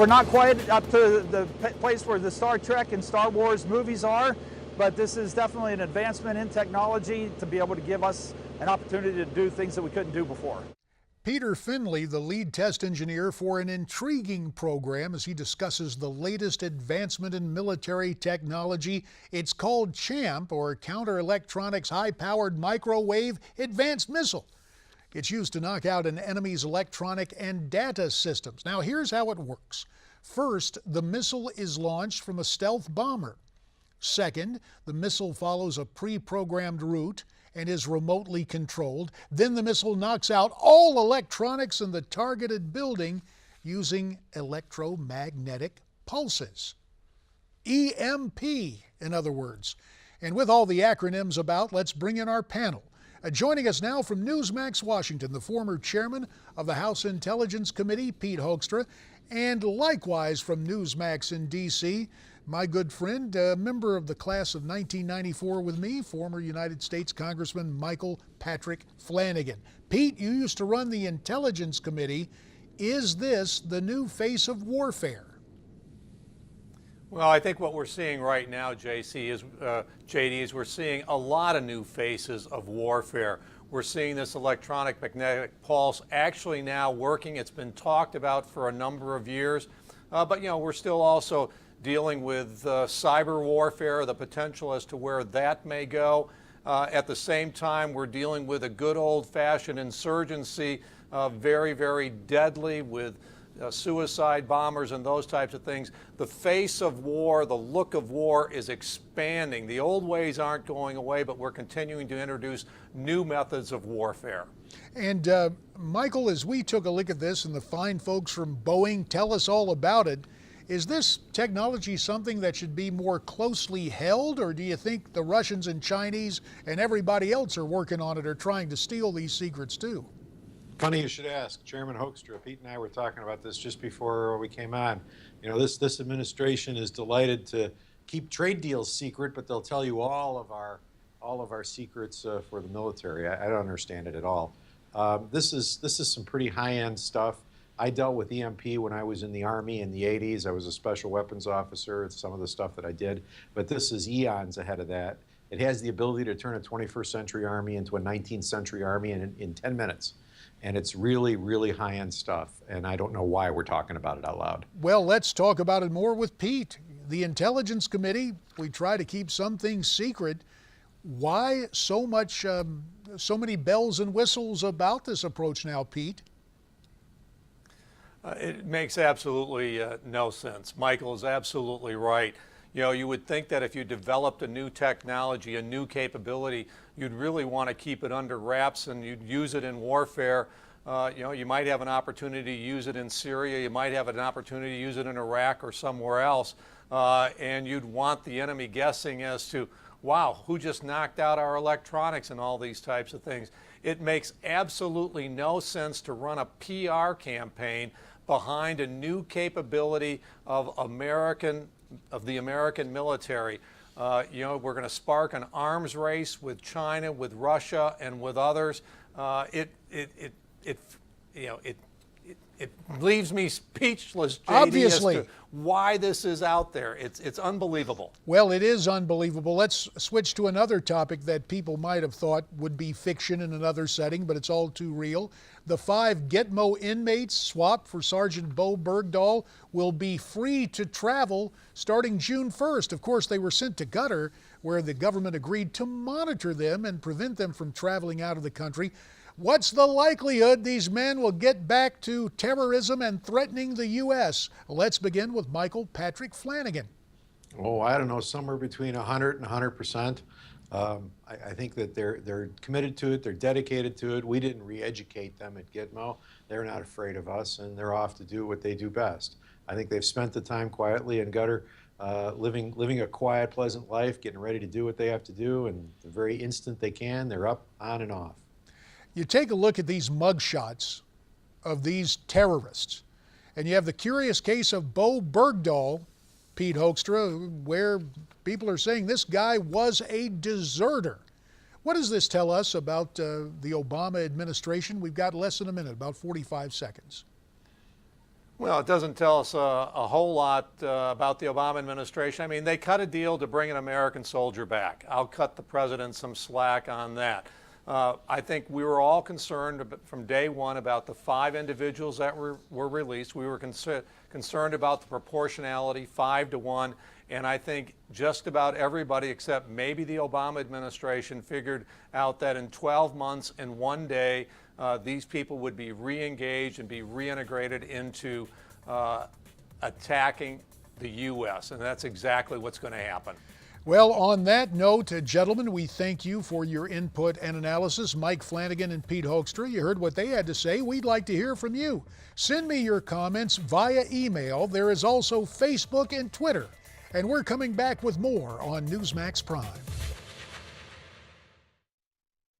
We're not quite up to the place where the Star Trek and Star Wars movies are, but this is definitely an advancement in technology to be able to give us an opportunity to do things that we couldn't do before. Peter Finley, the lead test engineer for an intriguing program as he discusses the latest advancement in military technology. It's called CHAMP, or Counter Electronics High-Powered Microwave Advanced Missile. It's used to knock out an enemy's electronic and data systems. Now, here's how it works. First, the missile is launched from a stealth bomber. Second, the missile follows a pre-programmed route and is remotely controlled. Then the missile knocks out all electronics in the targeted building using electromagnetic pulses. EMP, in other words. And with all the acronyms about, let's bring in our panel. Joining us now from Newsmax, Washington, the former chairman of the House Intelligence Committee, Pete Hoekstra, and likewise from Newsmax in D.C., my good friend, a member of the class of 1994 with me, former United States Congressman Michael Patrick Flanagan. Pete, you used to run the Intelligence Committee. Is this the new face of warfare? Well, I think what we're seeing right now, JD, is we're seeing a lot of new faces of warfare. We're seeing this electronic magnetic pulse actually now working. It's been talked about for a number of years, but we're still also dealing with cyber warfare, the potential as to where that may go. At the same time, we're dealing with a good old-fashioned insurgency, very, very deadly, with suicide bombers and those types of things. The face of war, the look of war is expanding. The old ways aren't going away, but we're continuing to introduce new methods of warfare. And Michael, as we took a look at this, and the fine folks from Boeing tell us all about it, is this technology something that should be more closely held, or do you think the Russians and Chinese and everybody else are working on it or trying to steal these secrets too? Funny you should ask. Chairman Hoekstra, Pete and I were talking about this just before we came on. This administration is delighted to keep trade deals secret, but they'll tell you all of our secrets for the military. I don't understand it at all. This is some pretty high-end stuff. I dealt with EMP when I was in the Army in the 80s. I was a special weapons officer. It's some of the stuff that I did, but this is eons ahead of that. It has the ability to turn a 21st century Army into a 19th century Army in 10 minutes. And it's really, really high-end stuff, and I don't know why we're talking about it out loud. Well, let's talk about it more with Pete. The Intelligence Committee, we try to keep some things secret. Why so many bells and whistles about this approach now, Pete? It makes absolutely no sense. Michael is absolutely right. You would think that if you developed a new technology, a new capability, you'd really want to keep it under wraps and you'd use it in warfare. You might have an opportunity to use it in Syria, you might have an opportunity to use it in Iraq or somewhere else, and you'd want the enemy guessing as to, wow, who just knocked out our electronics and all these types of things. It makes absolutely no sense to run a PR campaign behind a new capability of the American military. We're going to spark an arms race with China, with Russia, and with others. It leaves me speechless, JD, Obviously. as to why this is out there. It's unbelievable. Well, it is unbelievable. Let's switch to another topic that people might have thought would be fiction in another setting, but it's all too real. The 5 Gitmo inmates swapped for Sergeant Bowe Bergdahl will be free to travel starting June 1st. Of course, they were sent to Qatar, where the government agreed to monitor them and prevent them from traveling out of the country. What's the likelihood these men will get back to terrorism and threatening the U.S.? Let's begin with Michael Patrick Flanagan. Oh, I don't know, somewhere between 100 and 100%. I think that they're committed to it, they're dedicated to it. We didn't re-educate them at Gitmo. They're not afraid of us, and they're off to do what they do best. I think they've spent the time quietly in Qatar, living a quiet, pleasant life, getting ready to do what they have to do, and the very instant they can, they're up, on, and off. You take a look at these mugshots of these terrorists, and you have the curious case of Bowe Bergdahl, Pete Hoekstra, where people are saying this guy was a deserter. What does this tell us about the Obama administration? We've got less than a minute, about 45 seconds. Well, it doesn't tell us a whole lot about the Obama administration. I mean, they cut a deal to bring an American soldier back. I'll cut the president some slack on that. I think we were all concerned from day one about the 5 individuals that were released. We were concerned about the proportionality, 5 to 1. And I think just about everybody except maybe the Obama administration figured out that in 12 months and 1 day, these people would be re-engaged and be reintegrated into attacking the U.S. And that's exactly what's going to happen. Well, on that note, gentlemen, we thank you for your input and analysis. Mike Flanagan and Pete Hoekstra, you heard what they had to say. We'd like to hear from you. Send me your comments via email. There is also Facebook and Twitter. And we're coming back with more on Newsmax Prime.